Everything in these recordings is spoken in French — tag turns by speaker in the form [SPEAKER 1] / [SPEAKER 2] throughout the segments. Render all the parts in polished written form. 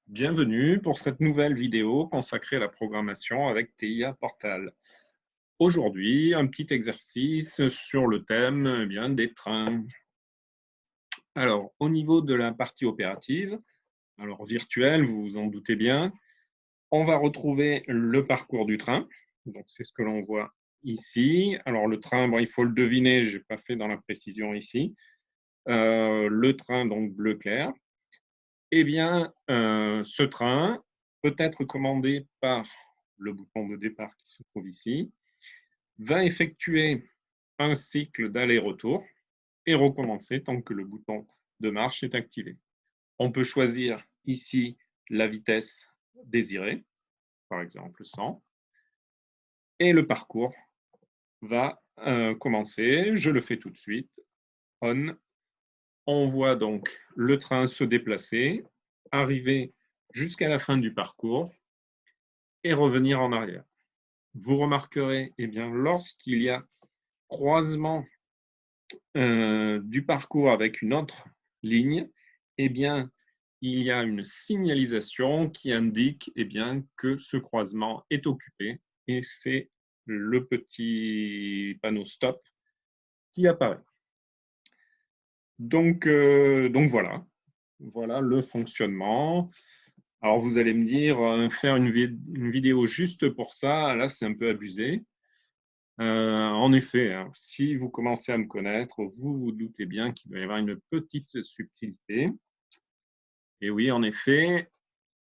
[SPEAKER 1] Bienvenue pour cette nouvelle vidéo consacrée à la programmation avec TIA Portal. Aujourd'hui, un petit exercice sur le thème des trains. Alors, au niveau de la partie opérative, alors virtuelle, vous vous en doutez bien, on va retrouver le parcours du train. Donc, c'est ce que l'on voit ici. Alors, le train, bon, il faut le deviner, je n'ai pas fait dans la précision ici. Le train, donc bleu clair. Eh bien, ce train peut être commandé par le bouton de départ qui se trouve ici, va effectuer un cycle d'aller-retour et recommencer tant que le bouton de marche est activé. On peut choisir ici la vitesse désirée, par exemple 100, et le parcours va commencer. Je le fais tout de suite. On. On voit donc le train se déplacer, arriver jusqu'à la fin du parcours et revenir en arrière. Vous remarquerez, lorsqu'il y a croisement du parcours avec une autre ligne, il y a une signalisation qui indique que ce croisement est occupé et c'est le petit panneau stop qui apparaît. Donc voilà le fonctionnement. Alors vous allez me dire, faire une vidéo juste pour ça, là c'est un peu abusé. En effet, hein, si vous commencez à me connaître, vous vous doutez bien qu'il doit y avoir une petite subtilité. Et oui, en effet,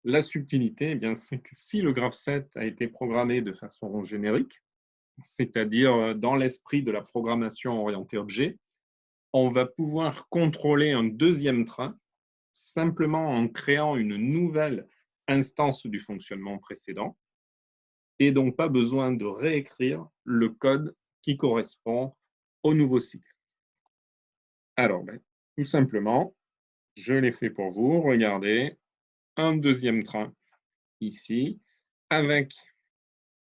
[SPEAKER 1] la subtilité, c'est que si le graph7 a été programmé de façon générique, c'est-à-dire dans l'esprit de la programmation orientée objet, on va pouvoir contrôler un deuxième train simplement en créant une nouvelle instance du fonctionnement précédent et donc pas besoin de réécrire le code qui correspond au nouveau cycle. Alors, tout simplement, je l'ai fait pour vous. Regardez, un deuxième train ici avec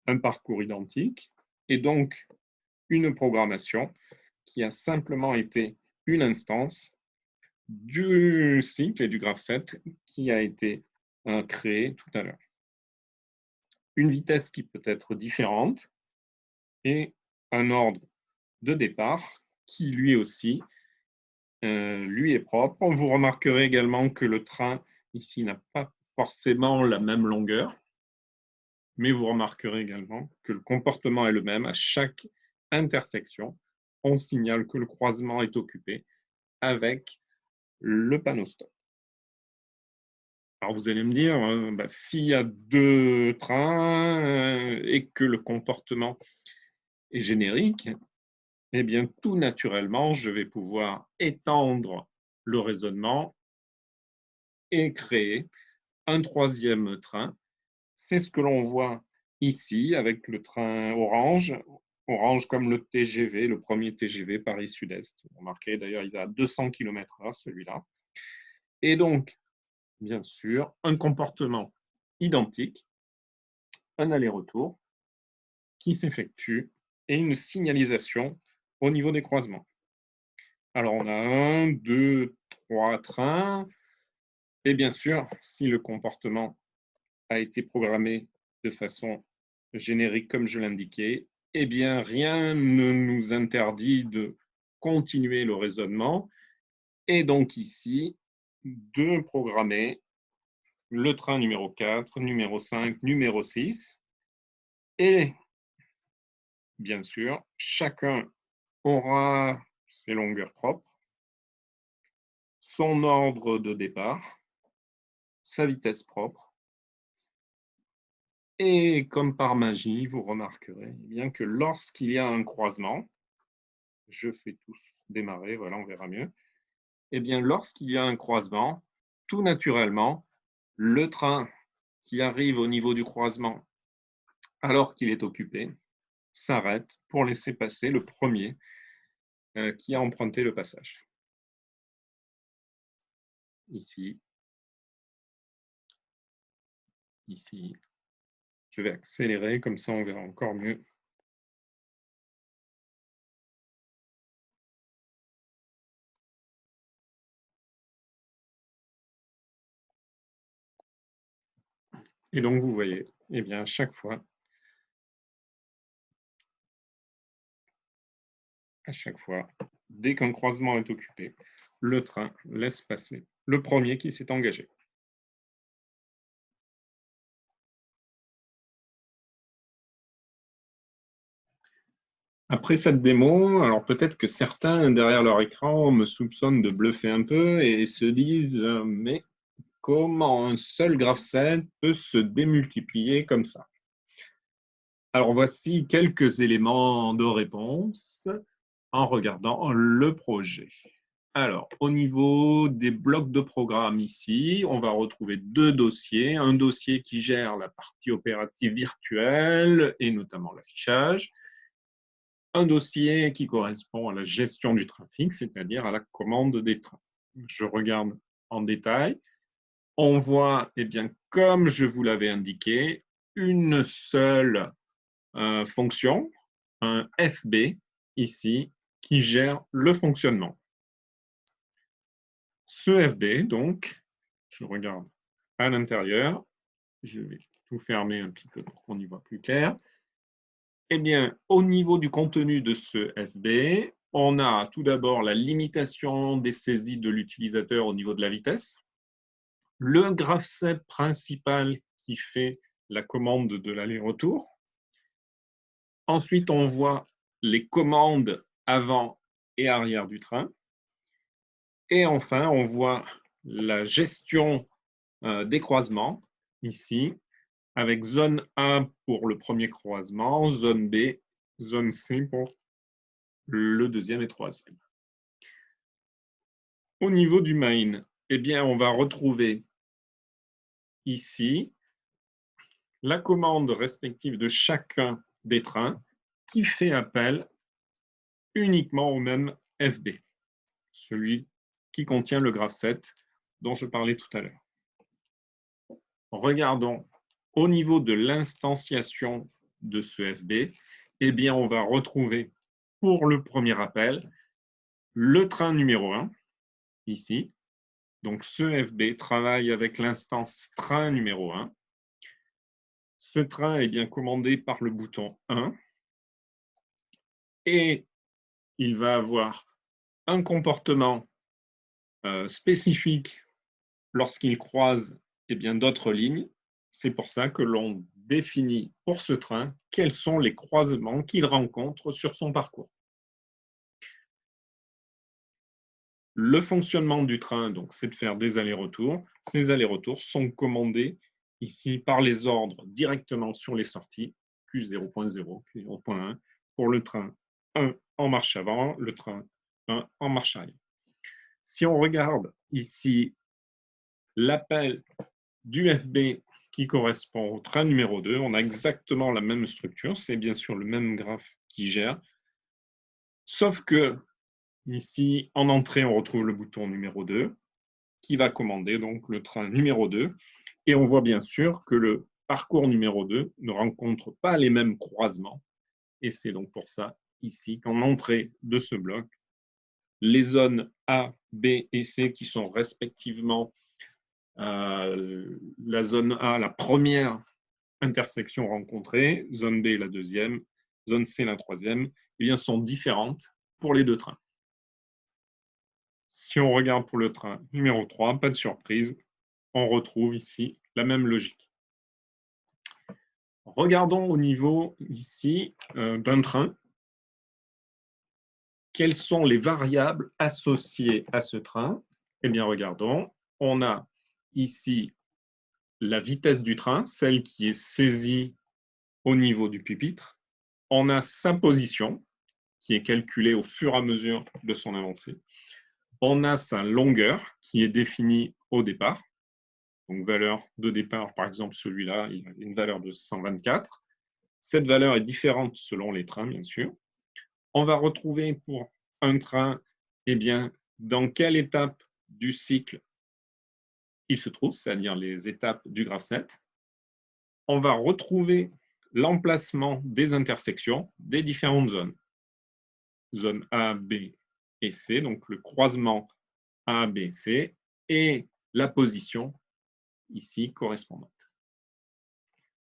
[SPEAKER 1] un parcours identique et donc une programmation qui a simplement été une instance du cycle et du graph7 qui a été créé tout à l'heure. Une vitesse qui peut être différente et un ordre de départ qui lui aussi lui est propre. Vous remarquerez également que le train ici n'a pas forcément la même longueur, mais vous remarquerez également que le comportement est le même. À chaque intersection, on signale que le croisement est occupé avec le panneau stop. Alors vous allez me dire, s'il y a deux trains et que le comportement est générique, tout naturellement, je vais pouvoir étendre le raisonnement et créer un troisième train. C'est ce que l'on voit ici avec le train orange, orange comme le TGV, le premier TGV Paris-Sud-Est. Vous remarquez d'ailleurs, il va à 200 km/h celui-là. Et donc, bien sûr, un comportement identique, un aller-retour qui s'effectue et une signalisation au niveau des croisements. Alors, on a 1, 2, 3 trains. Et bien sûr, si le comportement a été programmé de façon générique comme je l'indiquais, rien ne nous interdit de continuer le raisonnement et donc ici, de programmer le train numéro 4, numéro 5, numéro 6. Et bien sûr, chacun aura ses longueurs propres, son ordre de départ, sa vitesse propre. Et comme par magie, vous remarquerez que lorsqu'il y a un croisement, je fais tous démarrer, voilà, on verra mieux. Lorsqu'il y a un croisement, tout naturellement, le train qui arrive au niveau du croisement alors qu'il est occupé s'arrête pour laisser passer le premier qui a emprunté le passage. Ici, ici. Je vais accélérer, comme ça on verra encore mieux. Et donc, vous voyez, eh bien, à chaque fois, dès qu'un croisement est occupé, le train laisse passer le premier qui s'est engagé. Après cette démo, alors peut-être que certains derrière leur écran me soupçonnent de bluffer un peu et se disent mais comment un seul graph-set peut se démultiplier comme ça? Alors voici quelques éléments de réponse en regardant le projet. Alors, au niveau des blocs de programme ici, on va retrouver deux dossiers. Un dossier qui gère la partie opérative virtuelle et notamment l'affichage. Un dossier qui correspond à la gestion du trafic, c'est-à-dire à la commande des trains. Je regarde en détail. On voit, eh bien, comme je vous l'avais indiqué, une seule fonction, un FB ici, qui gère le fonctionnement. Ce FB, donc, je regarde à l'intérieur, je vais tout fermer un petit peu pour qu'on y voit plus clair. Eh bien, au niveau du contenu de ce FB, on a tout d'abord la limitation des saisies de l'utilisateur au niveau de la vitesse, le graph-set principal qui fait la commande de l'aller-retour. Ensuite, on voit les commandes avant et arrière du train. Et enfin, on voit la gestion des croisements, ici, avec zone A pour le premier croisement, zone B, zone C pour le deuxième et troisième. Au niveau du main, eh bien, on va retrouver ici la commande respective de chacun des trains qui fait appel uniquement au même FB, celui qui contient le graph-set dont je parlais tout à l'heure. Regardons au niveau de l'instanciation de ce FB, eh bien, on va retrouver pour le premier appel le train numéro 1, ici. Donc, ce FB travaille avec l'instance train numéro 1. Ce train est bien commandé par le bouton 1 et il va avoir un comportement spécifique lorsqu'il croise d'autres lignes. C'est pour ça que l'on définit pour ce train quels sont les croisements qu'il rencontre sur son parcours. Le fonctionnement du train, donc, c'est de faire des allers-retours. Ces allers-retours sont commandés ici par les ordres directement sur les sorties, Q0.0, Q0.1, pour le train 1 en marche avant, le train 1 en marche arrière. Si on regarde ici l'appel du FB qui correspond au train numéro 2, on a exactement la même structure, c'est bien sûr le même graphe qui gère, sauf que ici, en entrée, on retrouve le bouton numéro 2 qui va commander donc le train numéro 2. Et on voit bien sûr que le parcours numéro 2 ne rencontre pas les mêmes croisements. Et c'est donc pour ça, ici, qu'en entrée de ce bloc, les zones A, B et C, qui sont respectivement la zone A, la première intersection rencontrée, zone B, la deuxième, zone C, la troisième, eh bien, sont différentes pour les deux trains. Si on regarde pour le train numéro 3, pas de surprise, on retrouve ici la même logique. Regardons au niveau ici d'un train. Quelles sont les variables associées à ce train? Eh bien, regardons. On a ici la vitesse du train, celle qui est saisie au niveau du pupitre. On a sa position, qui est calculée au fur et à mesure de son avancée. On a sa longueur, qui est définie au départ. Donc, valeur de départ, par exemple, celui-là, il a une valeur de 124. Cette valeur est différente selon les trains, bien sûr. On va retrouver pour un train, eh bien, dans quelle étape du cycle il se trouve, c'est-à-dire les étapes du graph-set. On va retrouver l'emplacement des intersections des différentes zones. Zone A, B et C, donc le croisement A, B, C, et la position ici correspondante.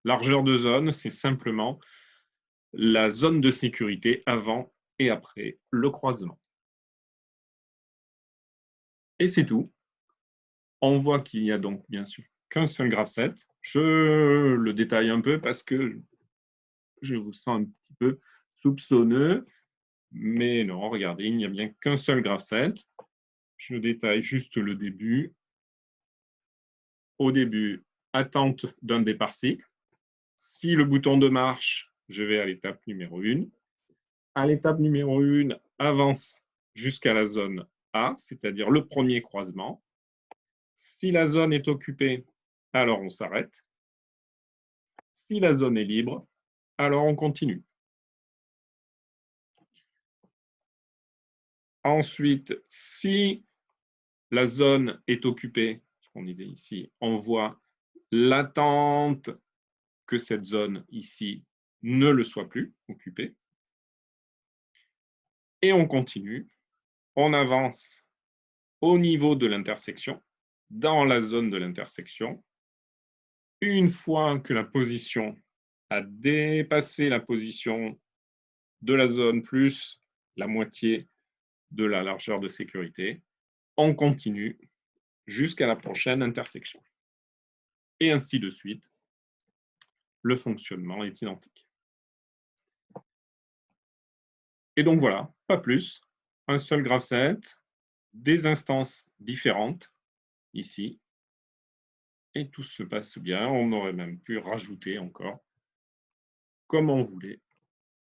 [SPEAKER 1] Largeur de zone, c'est simplement la zone de sécurité avant et après le croisement. Et c'est tout. On voit qu'il n'y a donc bien sûr qu'un seul grave-set. Je le détaille un peu parce que je vous sens un petit peu soupçonneux. Mais non, regardez, il n'y a bien qu'un seul grave-set. Je détaille juste le début. Au début, attente d'un départ cycle. Si le bouton de marche, je vais à l'étape numéro 1. À l'étape numéro 1, avance jusqu'à la zone A, c'est-à-dire le premier croisement. Si la zone est occupée, alors on s'arrête. Si la zone est libre, alors on continue. Ensuite, si la zone est occupée, ce qu'on disait ici, on voit l'attente que cette zone ici ne le soit plus occupée. Et on continue. On avance au niveau de l'intersection, dans la zone de l'intersection. Une fois que la position a dépassé la position de la zone plus la moitié de la largeur de sécurité, on continue jusqu'à la prochaine intersection. Et ainsi de suite, le fonctionnement est identique. Et donc voilà, pas plus, un seul graph set, des instances différentes, ici, et tout se passe bien. On aurait même pu rajouter encore, comme on voulait,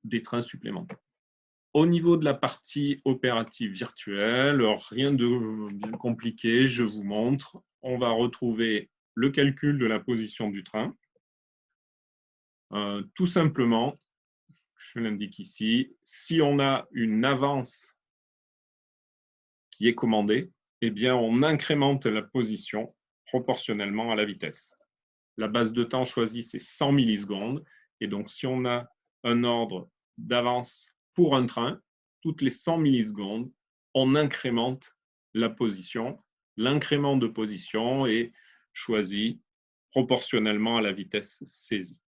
[SPEAKER 1] des trains supplémentaires. Au niveau de la partie opérative virtuelle, rien de bien compliqué, je vous montre. On va retrouver le calcul de la position du train. Tout simplement, je l'indique ici, si on a une avance qui est commandée, eh bien, on incrémente la position proportionnellement à la vitesse. La base de temps choisie, c'est 100 millisecondes. Et donc, si on a un ordre d'avance pour un train, toutes les 100 millisecondes, on incrémente la position. L'incrément de position est choisi proportionnellement à la vitesse saisie.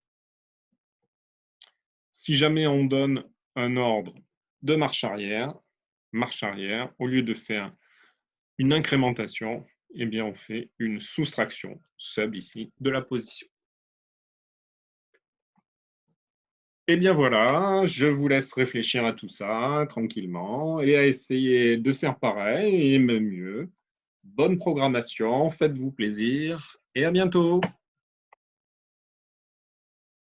[SPEAKER 1] Si jamais on donne un ordre de marche arrière, au lieu de faire une incrémentation, eh bien on fait une soustraction, sub ici, de la position. Eh bien voilà, je vous laisse réfléchir à tout ça tranquillement et à essayer de faire pareil et même mieux. Bonne programmation, faites-vous plaisir et à bientôt.